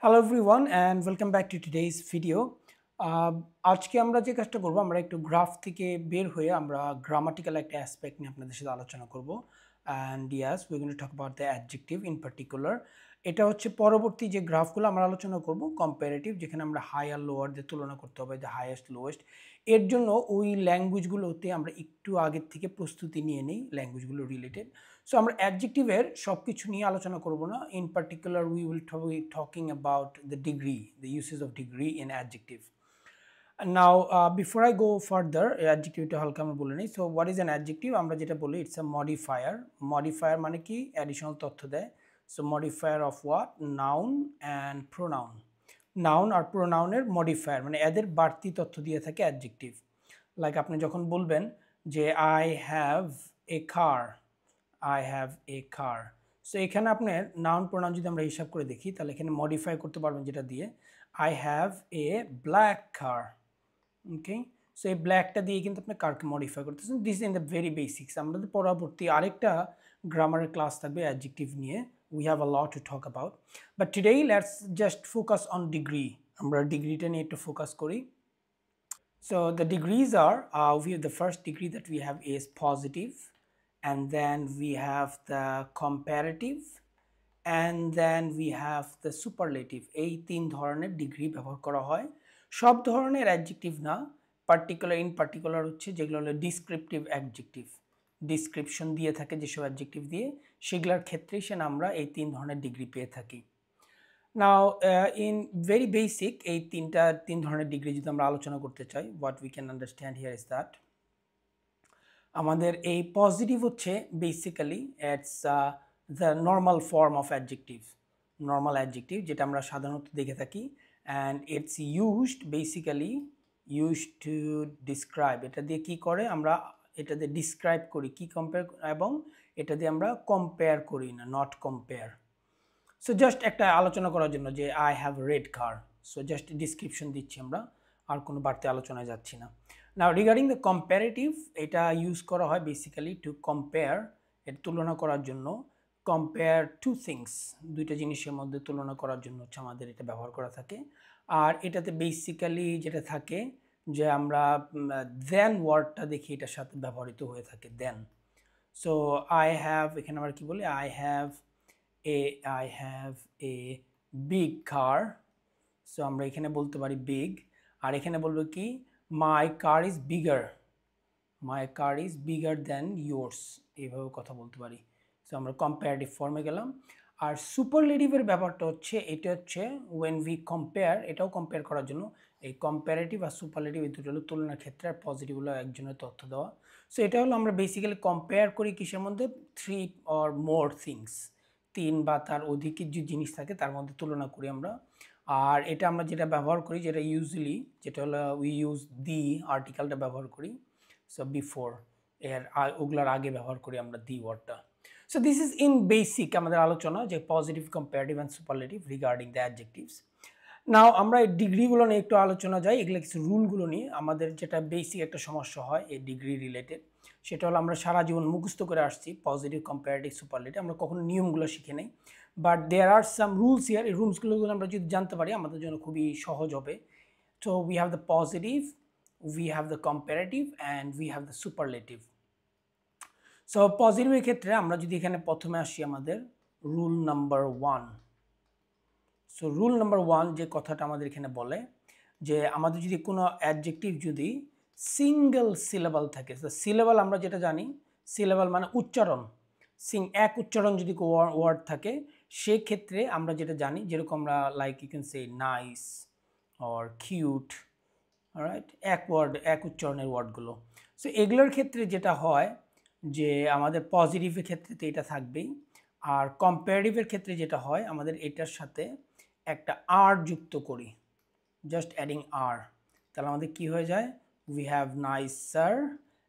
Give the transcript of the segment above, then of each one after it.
Hello everyone and welcome back to today's video. আজকে আমরা যে কাজটা করব আমরা একটু গ্রাফ থেকে বের হয়ে আমরা গ্রামাটিক্যাল একটা অ্যাসপেক্ট নিয়ে আপনাদের সাথে আলোচনা করব and yes we're going to talk about the adjective in particular. এটা হচ্ছে পরবর্তী যে গ্রাফগুলো আমরা আলোচনা করব কম্পারেটিভ, যেখানে আমরা হাই আর লোয়ার দিয়ে তুলনা করতে হবে, দ্য হাইয়েস্ট লোয়েস্ট। এর জন্য ওই ল্যাঙ্গুয়েজগুলোতে আমরা একটু আগের থেকে প্রস্তুতি নিয়ে নিই, ল্যাঙ্গুয়েজগুলো রিলেটেড। সো আমরা অ্যাডজেক্টিভের সব কিছু নিয়ে আলোচনা করব না। In particular we will be talking about the degree, the usage of degree in adjective. Now before I go further, অ্যাডজেক্টিভটা হালকা আমরা বলে নিই। So what is an adjective? আমরা যেটা বলি ইটস আ মডিফায়ার। মডিফায়ার মানে কি? অ্যাডিশনাল তথ্য দেয়। So modifier of what? Noun and pronoun. Noun আর প্রোনাউনের মডিফায়ার মানে এদের বাড়তি তথ্য দিয়ে থাকে অ্যাডজেক্টিভ। লাইক আপনি যখন বলবেন যে I have a car, I have a car, so এখানে আপনার নাউন প্রোনাউন যদি আমরা হিসাব করে দেখি তাহলে এখানে মডিফাই করতে পারবেন যেটা দিয়ে I have a black car. Okay, so এই ব্ল্যাকটা দিয়ে কিন্তু আপনি কারকে মডিফাই করতেছেন। This in the very basics. আমাদের পরবর্তী আরেকটা গ্রামারের ক্লাস থাকবে অ্যাডজেক্টিভ নিয়ে। We have a lot to talk about, but today let's just focus on degree. আমরা ডিগ্রিটা নিয়ে একটু ফোকাস করি। So the degrees are, the first degree that we have is positive, and then we have the comparative, and then we have the superlative. এই তিন ধরনের degree ব্যবহার করা হয়। সব ধরনের অ্যাডজেক্টিভ না, ইন পার্টিকুলার হচ্ছে যেগুলো হলো ডিসক্রিপটিভ অ্যাডজেক্টিভ, ডিসক্রিপশন দিয়ে থাকে যেসব অ্যাডজেক্টিভ দিয়ে, সেগুলোর ক্ষেত্রেই আমরা এই তিন ধরনের ডিগ্রি পেয়ে থাকি। নাও ইন ভেরি বেসিক এই তিন ধরনের ডিগ্রি যদি আমরা আলোচনা করতে চাই, what we can understand here is that আমাদের এই পজিটিভ হচ্ছে basically it's the normal form of adjective, normal adjective যেটা আমরা সাধারণত দেখে থাকি, and it's used basically used to describe. এটা দিয়ে কী করে? আমরা এটা দিয়ে ডিসক্রাইব করি কি কম্পেয়ার, এবং এটা দিয়ে আমরা কম্পেয়ার করি না, নট কম্পেয়ার। সো জাস্ট একটা আলোচনা করার জন্য যে I have read car, so just description দিচ্ছি আমরা, আর কোনো বাড়তি আলোচনায় যাচ্ছি না। নাও রিগার্ডিং দ্য কম্পারেটিভ, এটা ইউজ করা হয় বেসিক্যালি টু কম্পেয়ার, এর তুলনা করার জন্য। কম্পেয়ার টু থিংস, দুইটা জিনিসের মধ্যে তুলনা করার জন্য হচ্ছে আমাদের এটা ব্যবহার করা থাকে। আর এটাতে বেসিক্যালি যেটা থাকে যে আমরা দেন ওয়ার্ডটা দেখি এটার সাথে ব্যবহৃত হয়ে থাকে, দেন। সো আই হ্যাভ, এখানে আমরা কি বলি? I have a big car, so আমরা এখানে বলতে পারি বিগ, আর এখানে বলবো কি? My car is bigger, my car is bigger than yours, এইভাবে কথা বলতে পারি। সো আমরা কম্পারেটিভ ফর্মে গেলাম। আর সুপারলেটিভের ব্যাপারটা হচ্ছে, এটা হচ্ছে ওয়েন উই কম্পেয়ার, এটাও কম্পেয়ার করার জন্য। এই কম্পারেটিভ আর সুপারলেটিভ এই দুটো হলো তুলনার ক্ষেত্রে, আর পজিটিভ হলো একজনের তথ্য দেওয়া। সো এটা হলো আমরা বেসিক্যালি কম্পেয়ার করি কিসের মধ্যে? 3 or more থিংস, তিন বা তার অধিকের যে জিনিস থাকে তার মধ্যে তুলনা করি আমরা। আর এটা আমরা যেটা ব্যবহার করি, যেটা ইউজুয়ালি যেটা হলো উই ইউজ দি আর্টিকেলটা ব্যবহার করি। সো বিফোর, এর ওগুলার আগে ব্যবহার করি আমরা দি ওয়ার্ডটা। So this is in basic আমাদের আলোচনা যে positive, comparative and superlative regarding the adjectives. Now আমরা এই ডিগ্রিগুলো নিয়ে একটু আলোচনা যাই, এগুলো কিছু রুলগুলো নিয়ে। আমাদের যেটা বেসিক একটা সমস্যা হয় এই ডিগ্রি রিলেটেড, সেটা হলো আমরা সারা জীবন মুখস্থ করে আসছি পজিটিভ, কম্পারেটিভ, সুপারলেটিভ, আমরা কখনো নিয়মগুলো শিখে নেই। But there are some rules here, এই রুলসগুলো আমরা যদি জানতে পারি আমাদের জন্য খুবই সহজ হবে। So we have the positive, we have the comparative, and we have the superlative. So পজিটিভের ক্ষেত্রে আমরা যদি এখানে প্রথমে আসি আমাদের rule number 1। So rule number 1 যে কথাটা আমাদের এখানে বলে যে আমাদের যদি কোনো অ্যাডজেক্টিভ যদি সিঙ্গেল সিলেবল থাকে, সিলেবল আমরা যেটা জানি, সিলেবল মানে উচ্চারণ, এক উচ্চারণ যদি ওয়ার্ড থাকে, সেক্ষেত্রে আমরা যেটা জানি, যেরকম আমরা like you can say nice or cute, right, এক উচ্চারণের ওয়ার্ডগুলো। সো এগুলোর ক্ষেত্রে যেটা হয় যে আমাদের পজিটিভের ক্ষেত্রে তো এটা থাকবেই, আর কম্পারেটিভের ক্ষেত্রে যেটা হয় আমাদের এটার সাথে একটা আর যুক্ত করি, জাস্ট অ্যাডিং আর, তাহলে আমাদের কি হয়ে যায়? We have nicer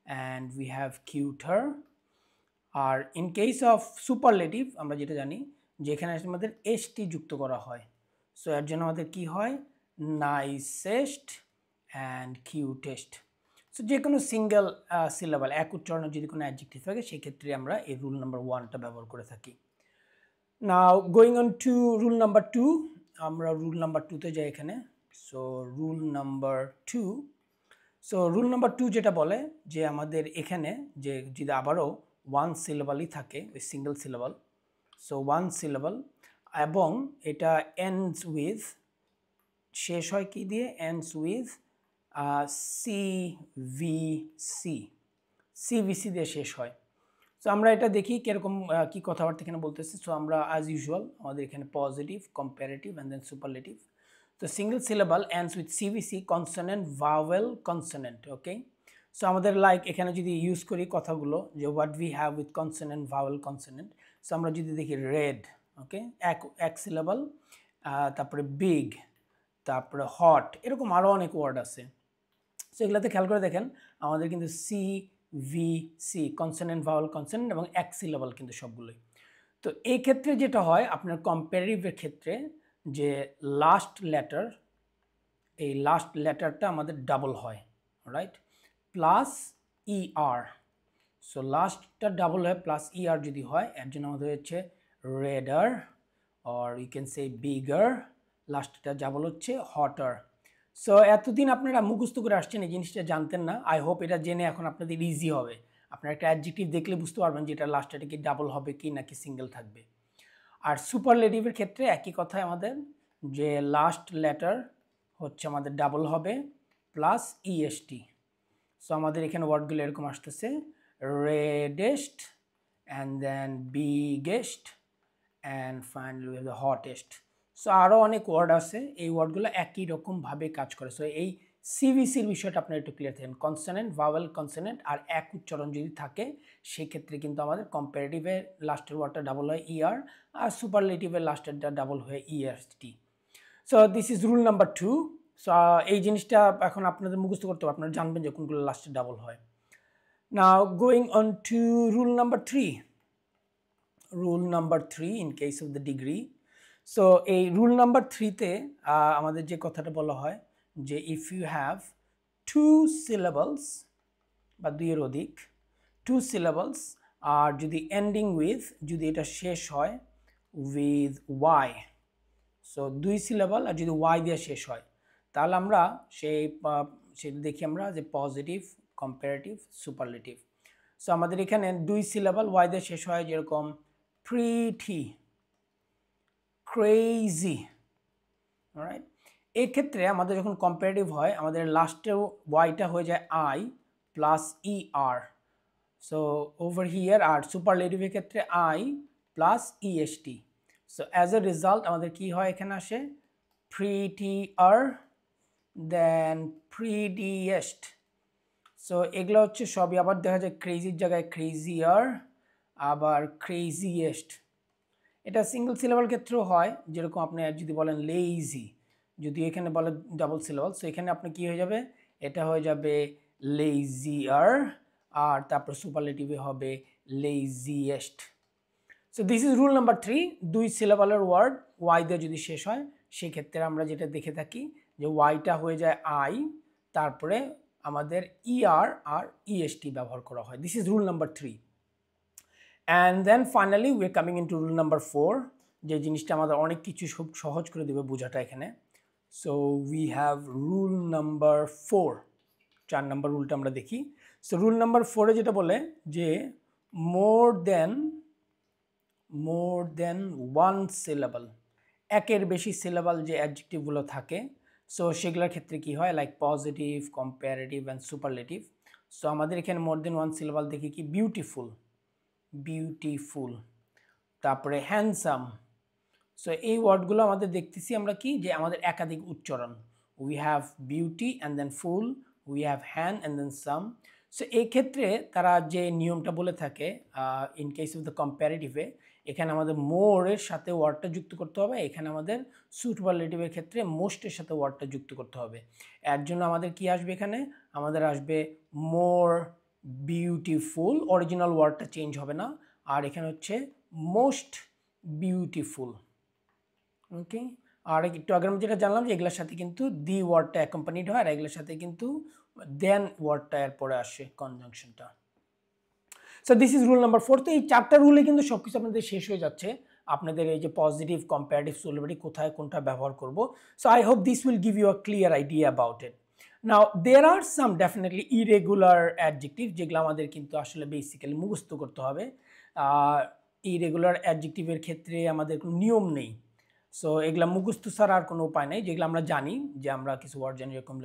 and we have cuter. আর ইন কেস অফ সুপারলেটিভ আমরা যেটা জানি যে এখানে আমাদের এসটি যুক্ত করা হয়। সো এর জন্য আমাদের কি হয়? Nicest and cutest. সো যে কোনো সিঙ্গেল সিলেবল, এক উচ্চারণের যদি কোনো অ্যাডজেক্টিভ থাকে সেক্ষেত্রে আমরা এই রুল নাম্বার 1টা ব্যবহার করে থাকি। Now going on two rule number 2, আমরা রুল নাম্বার 2-তে যাই এখানে। So rule number 2, so rule number 2 যেটা বলে যে আমাদের এখানে যে যদি আবারও ওয়ান সিলেবালই থাকে, ওই single syllable, so one syllable এবং এটা এন্ডস উইথ, শেষ হয় কি দিয়ে, এন্ডস উইথ সিভিসি, সিভিসি দিয়ে শেষ হয়। সো আমরা এটা দেখি কিরকম কি কথাবার্তা এখানে বলতেছে। সো আমরা অ্যাজ ইউজুয়াল আমাদের এখানে positive, comparative and then superlative. তো single syllable ends with CVC, consonant, vowel, consonant. Okay, so আমাদের লাইক এখানে যদি ইউজ করি কথাগুলো যে what we have with consonant, vowel, consonant. So আমরা যদি দেখি রেড, ওকে, এক সিলেবাল, তারপরে বিগ, তারপরে হট, এরকম আরও অনেক ওয়ার্ড আছে। সো এগুলোতে খেয়াল করে দেখেন আমাদের কিন্তু C V C, consonant, vowel, consonant এবং এক সিলেবাল কিন্তু সবগুলোই। তো এই ক্ষেত্রে যেটা হয় আপনার কম্পারেটিভের ক্ষেত্রে যে লাস্ট লেটার, এই লাস্ট লেটারটা আমাদের ডাবল হয়, রাইট, প্লাস ইআর। সো লাস্টটা ডাবল হয় প্লাস ইআর যদি হয়, এর জন্য আমাদের হচ্ছে redder, or you can say bigger, লাস্টটা ডাবল হচ্ছে হটার। সো এতদিন আপনারা মুখস্থ করে আসছেন, এই জিনিসটা জানতেন না। আই হোপ এটা জেনে এখন আপনাদের ইজি হবে। আপনারা একটা অ্যাডজেক্টিভ দেখলে বুঝতে পারবেন যে এটা লাস্টটা কি ডাবল হবে কি নাকি সিঙ্গেল থাকবে। আর সুপারলেটিভের ক্ষেত্রে একই কথাই আমাদের, যে লাস্ট লেটার হচ্ছে আমাদের ডাবল হবে প্লাস ইএসটি। সো আমাদের এখানে ওয়ার্ডগুলো এরকম আসতেছে, reddest and then biggest and finally we have the hottest. So আরও অনেক ওয়ার্ড আছে, এই ওয়ার্ডগুলো একই রকমভাবে কাজ করে। সো এই সিভিসির বিষয়টা আপনার একটু ক্লিয়ার থাকেন, কনসোনেন্ট, ভাওয়েল, কনসোনেন্ট আর এক উচ্চারণ যদি থাকে সেক্ষেত্রে কিন্তু আমাদের কম্পারেটিভের লাস্টের ওয়ার্ডটা ডাবল হয় ইআর, আর সুপারলেটিভের লাস্টেরটা ডাবল হয়ে EST. So this is rule number 2। সো এই জিনিসটা এখন আপনাদের মুখস্থ করতে হবে, আপনারা জানবেন যে কোনগুলো লাস্টে ডাবল হয়। Now going on two rule number 3। Rule number 3 in case of the degree. So এই রুল নাম্বার 3-তে আমাদের যে কথাটা বলা হয় যে ইফ ইউ হ্যাভ 2 সিলেবলস বা দুইয়ের অধিক, 2 সিলেবলস, আর যদি এন্ডিং উইথ, যদি এটা শেষ হয় উইথ ওয়াই, সো 2 সিলেবল আর যদি ওয়াই দিয়ে শেষ হয়, তাহলে আমরা সেটা দেখি আমরা যে পজিটিভ, কম্পারেটিভ, সুপারলেটিভ। সো আমাদের এখানে 2 সিলেবল ওয়াই দিয়ে শেষ হয়, যেরকম প্রিটি, ক্রেজি, রাইট। এক্ষেত্রে আমাদের যখন কম্পারেটিভ হয় আমাদের লাস্টেও ওয়াইটা হয়ে যায় I plus ER. So over here, আর সুপারলেটিভের ক্ষেত্রে I plus EST. So as a result আমাদের কি হয়, এখানে আসে প্রিটিয়ার দেন প্রিটিয়েস্ট। সো এগুলো হচ্ছে সবই আবার দেখা যায় ক্রেজির জায়গায় ক্রেজিয়ার, আবার ক্রেজিয়েস্ট। এটা সিঙ্গেল সিলেবল ক্ষেত্রেও হয়, যেরকম আপনি যদি বলেন লেইজি, যদি এখানে বলে ডাবল সিলেবল, সো এখানে আপনি কি হয়ে যাবে, এটা হয়ে যাবে লেইজিয়ার, আর তারপর সুপারলেটিভে হবে laziest. So this is rule number 3। 2 সিলেবলের ওয়ার্ড ওয়াই দিয়ে যদি শেষ হয় সেক্ষেত্রে আমরা যেটা দেখে থাকি যে ওয়াইটা হয়ে যায় আই, তারপরে আমাদের ইআর আর ইএসটি ব্যবহার করা হয়। This is rule number 3। And then finally we are coming in to rule number 4, যে জিনিসটা আমাদের অনেক কিছু খুব সহজ করে দেবে বোঝাটা এখানে। So we have rule number 4, 4 নম্বর রুলটা আমরা দেখি। সো রুল নাম্বার 4-এ যেটা বলে যে মোর দেন ওয়ান সিলেবল, একের বেশি সিলেবল যে অ্যাডজেক্টিভগুলো থাকে, সো সেগুলোর ক্ষেত্রে কি হয়, like positive, comparative and superlative. So আমাদের এখানে মোর দেন ওয়ান সিলেবল দেখি কি বিউটিফুল, বিউটিফুল, তারপরে হ্যান্ডসাম। সো এই ওয়ার্ডগুলো আমাদের দেখতেছি আমরা কি, যে আমাদের একাধিক উচ্চারণ, we have beauty and then full, we have hand and then some. So এই ক্ষেত্রে তারা যে নিয়মটা বলে থাকে ইন কেস অফ দ্য কম্পারেটিভে, এখানে আমাদের মোরের সাথে ওয়ার্ডটা যুক্ত করতে হবে, এখানে আমাদের সুপারলেটিভের ক্ষেত্রে মোস্টের সাথে ওয়ার্ডটা যুক্ত করতে হবে। এর জন্য আমাদের কি আসবে, এখানে আমাদের আসবে মোর বিউটিফুল, অরিজিনাল ওয়ার্ডটা চেঞ্জ হবে না, আর এখানে হচ্ছে মোস্ট বিউটিফুল। ওকে, আর একটু আগে আমি যেটা জানলাম যে এগুলোর সাথে কিন্তু দি ওয়ার্ডটা অ্যাকম্পানিড হয়, আর এগুলোর সাথে কিন্তু দেন ওয়ার্ডটা এরপরে আসে কনজাংশনটা। So this is rule number 4। তো এই 4টা রুলে কিন্তু সব কিছু আপনাদের শেষ হয়ে যাচ্ছে। আপনাদের এই যে পজিটিভ কম্পারেটিভ সোলারিটি কোথায় কোনটা ব্যবহার করব। So I hope this will give you a clear idea about it. Now there are some definitely irregular adjective যেগুলো আমাদের কিন্তু আসলে বেসিক্যালি মুখস্থ করতে হবে। ইরেগুলার অ্যাডজেক্টিভের ক্ষেত্রে আমাদের কোনো নিয়ম নেই, সো এগুলা মুখস্থ ছাড়া আর কোনো উপায় নেই। যেগুলো আমরা জানি যে আমরা কিছু ওয়ার্ড জানি, এরকম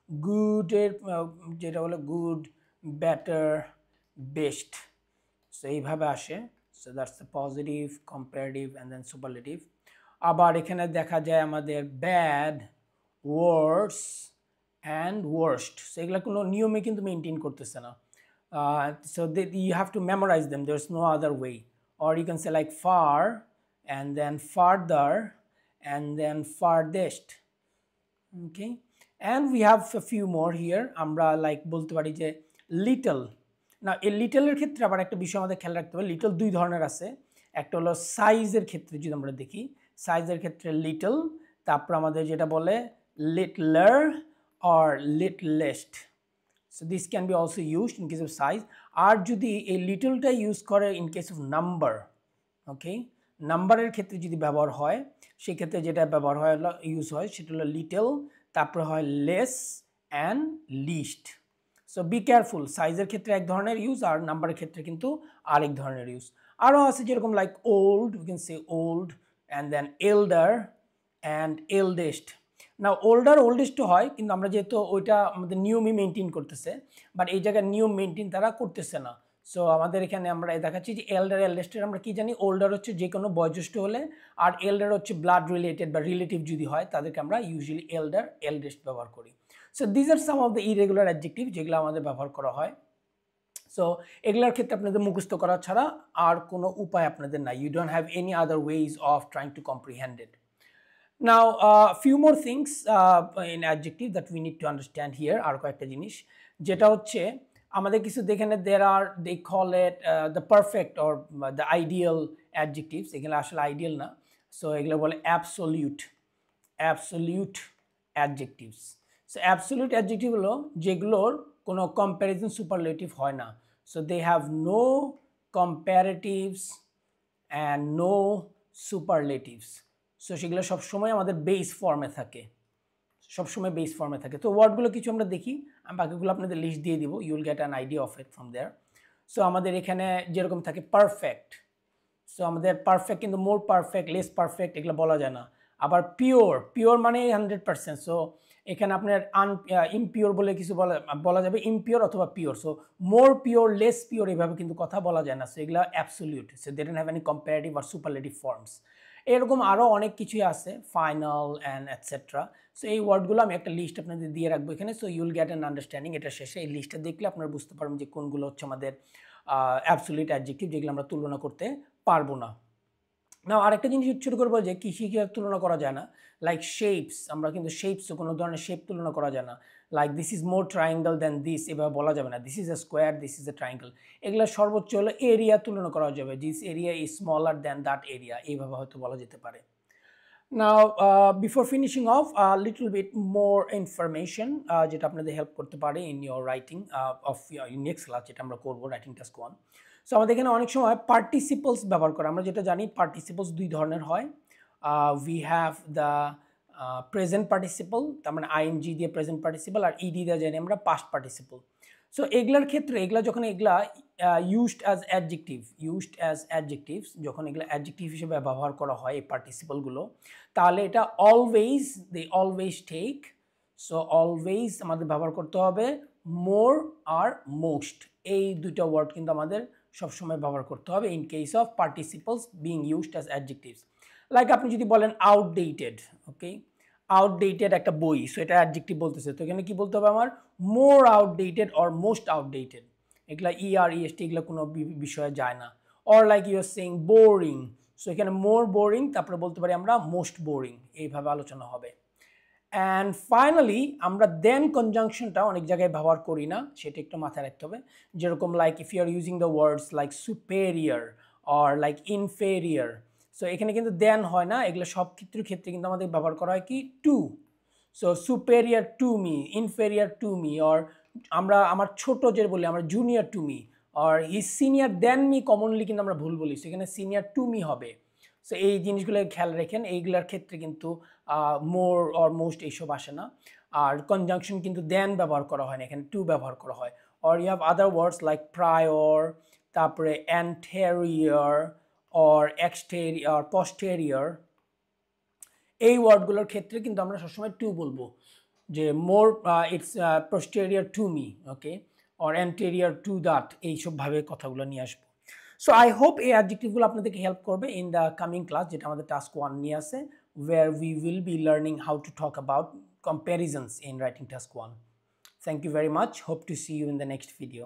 গুডের যেটা হলো গুড, বেটার, বেস্ট, সো এইভাবে আসে। So that's the positive, comparative and then superlative. আবার এখানে দেখা যায় আমাদের bad, worse and worst, so এগুলো কোনো নিয়মে কিন্তু মেনটেন করতেছে না। So you have to memorize them, there's no other way. Or you can say like far and then farther and then farthest. Okay, and we have a few more here. আমরা like বলতে পারি যে little. না, এই লিটলের ক্ষেত্রে আবার একটা বিষয় আমাদের খেয়াল রাখতে হবে, লিটল দুই ধরনের আছে। একটা হলো সাইজের ক্ষেত্রে, যদি আমরা দেখি সাইজের ক্ষেত্রে লিটল, তারপর আমাদের যেটা বলে লিটলার or littlest. So this can be also used in case of size. আর যদি এই লিটলটা ইউজ করে in case of number, ওকে, নাম্বারের ক্ষেত্রে যদি ব্যবহার হয়, সেক্ষেত্রে যেটা ব্যবহার হয় ইউজ হয় সেটা হলো লিটল, তারপরে হয় less and least. So be careful, সাইজের ক্ষেত্রে এক ধরনের ইউজ আর নাম্বারের ক্ষেত্রে কিন্তু আরেক ধরনের ইউজ। আরও আছে যেরকম like old, we can say old and then elder and eldest. না, ওল্ডার ওল্ডেস্টও হয়, কিন্তু আমরা যেহেতু ওইটা আমাদের নিয়মই মেনটেন করতেছে, বাট এই জায়গায় নিয়ম মেনটেন তারা করতেছে না। সো আমাদের এখানে আমরা দেখাচ্ছি যে এল্ডার এল্ডেস্টের আমরা কি জানি, ওল্ডার হচ্ছে যে কোনো বয়োজ্যেষ্ঠ হলে, আর এল্ডার হচ্ছে ব্লাড রিলেটেড বা রিলেটিভ যদি হয় তাদেরকে আমরা ইউজুয়ালি এল্ডার এল্ডেস্ট ব্যবহার করি। So these are some of the irregular adjective যেগুলো আমাদের ব্যবহার করা হয়। সো এগুলোর ক্ষেত্রে আপনাদের মুখস্থ করা ছাড়া আর কোনো উপায় আপনাদের নাই, you don't have any other ways of trying to comprehend it. Now, few more things in adjective that we need to understand here. আর কয়েকটা জিনিস যেটা হচ্ছে আমাদের কিছু দেখেন, there are, they call it the perfect or the ideal adjectives. এগুলো আসলে ideal না, সো এগুলো বলে absolute adjectives. So absolute adjective হলো যেগুলোর কোনো কম্প্যারিজন সুপারলেটিভ হয় না, so they have no comparatives and no superlatives. So সেগুলো সবসময় আমাদের বেস ফর্মে থাকে, সবসময় বেস ফর্মে থাকে। তো ওয়ার্ডগুলো কিছু আমরা দেখি, আমি বাকিগুলো আপনাদের লিস্ট দিয়ে দিব, you will get an idea of it from there. So আমাদের এখানে যেরকম থাকে পারফেক্ট, সো আমাদের পারফেক্ট কিন্তু মোর পারফেক্ট, লেস পারফেক্ট এগুলো বলা যায় না। আবার পিওর মানে 100%, সো এখানে আপনার ইমপিওর বলে কিছু বলা যাবে, ইমপিওর অথবা pure. So more pure, less pure এভাবে কিন্তু কথা বলা যায় না। সো এগুলো absolute, so they don't have any comparative আর সুপারলেটিভ ফর্মস। এরকম আরও অনেক কিছুই আছে, ফাইনাল অ্যান্ড এটসেট্রা। সো এই ওয়ার্ডগুলো আমি একটা লিস্ট আপনাদের দিয়ে রাখবো এখানে, so Yule get an understanding. এটা শেষে এই লিস্টটা দেখলে আপনারা বুঝতে পারবেন যে কোনগুলো হচ্ছে আমাদের অ্যাবসোলিউট অ্যাডজেক্টিভ যেগুলো আমরা তুলনা করতে পারবো না। না, আরেকটা জিনিস ছোটো করে বলা যায় কৃষি কি তুলনা করা যায় না, লাইক শেপস, আমরা কিন্তু শেপসও কোনো ধরনের শেপ তুলনা করা যায় না, like this is more triangle than this এভাবে বলা যাবে না, this is a square, this is a triangle. এগুলো সর্বোচ্চ হলো এরিয়া তুলনা করা যাবে, this area is smaller than that area, এইভাবে হয়তো বলা যেতে পারে। Now, before finishing off, a little bit more information যেটা আপনাদের হেল্প করতে পারে in your writing of your next class যেটা আমরা করবো, রাইটিং টাস্ক 1। সো আমাদের এখানে অনেক সময় পার্টিসিপলস ব্যবহার করে, আমরা যেটা জানি পার্টিসিপলস দুই ধরনের হয়। We have the present participle, তার মানে আইএনজি দিয়ে প্রেজেন্ট পার্টিসিপল, আর ইডি দিয়ে জানি আমরা পাস্ট পার্টিসিপল। সো এগুলার ক্ষেত্রে এগুলা যখন এগুলা ইউজড অ্যাজ অ্যাডজেক্টিভস, যখন এগুলো অ্যাডজেক্টিভ হিসেবে ব্যবহার করা হয় এই পার্টিসিপলগুলো, তাহলে এটা always, they always take. So always আমাদের ব্যবহার করতে হবে মোর আর মোস্ট, এই দুইটা ওয়ার্ড কিন্তু আমাদের সবসময় ব্যবহার করতে হবে in case of participles being used as adjectives. Like আপনি যদি বলেন আউটডেটেড, ওকে, আউটডেটেড একটা বই, সো এটা অ্যাডজেক্টিভ বলতেছে, তো এখানে কি বলতে হবে আমার, more outdated or most outdated. এগুলা ইএসটি এগুলো কোনো বিষয়ে যায় না। Or like you are saying boring, so এখানে মোর বোরিং, তারপরে বলতে পারি আমরা মোস্ট বোরিং, এইভাবে আলোচনা হবে। অ্যান্ড ফাইনালি আমরা দেন কনজাংশনটা অনেক জায়গায় ব্যবহার করি না, সেটা একটু মাথায় রাখতে হবে। যেরকম like if you are using the words like superior or like inferior, so এখানে কিন্তু দেন হয় না, এগুলো সব ক্ষেত্রে কিন্তু আমাদের ব্যবহার করা হয় কি to. So superior to me, inferior to me, or আমরা আমার ছোট যে বলি আমরা junior to me, or he senior than me, commonly কিন্তু আমরা ভুল বলি, সেখানে সিনিয়র টু মি হবে। সো এই জিনিসগুলো খেয়াল রাখেন, এইগুলোর ক্ষেত্রে কিন্তু মোর অর মোস্ট এইসব আসে না। আর কনজাংশন কিন্তু দেন ব্যবহার করা হয় না, এখানে টু ব্যবহার করা হয়। Or you have other words like prior, তারপরে অ্যান্টেরিয়র অর এক্সটেরিয়র, পস্টেরিয়র, এই ওয়ার্ডগুলোর ক্ষেত্রে কিন্তু আমরা সবসময় টু বলবো, যে more it's posterior to me, okay, or anterior to that, এইসবভাবে কথাগুলো নিয়ে আসবো। সো আই হোপ এই অ্যাডজেক্টিভগুলো আপনাদেরকে হেল্প করবে ইন দ্য কামিং ক্লাস, যেটা আমাদের টাস্ক 1 নিয়ে আছে, where we will be learning how to talk about comparisons in writing task 1. Thank you very much. Hope to see you in the next video.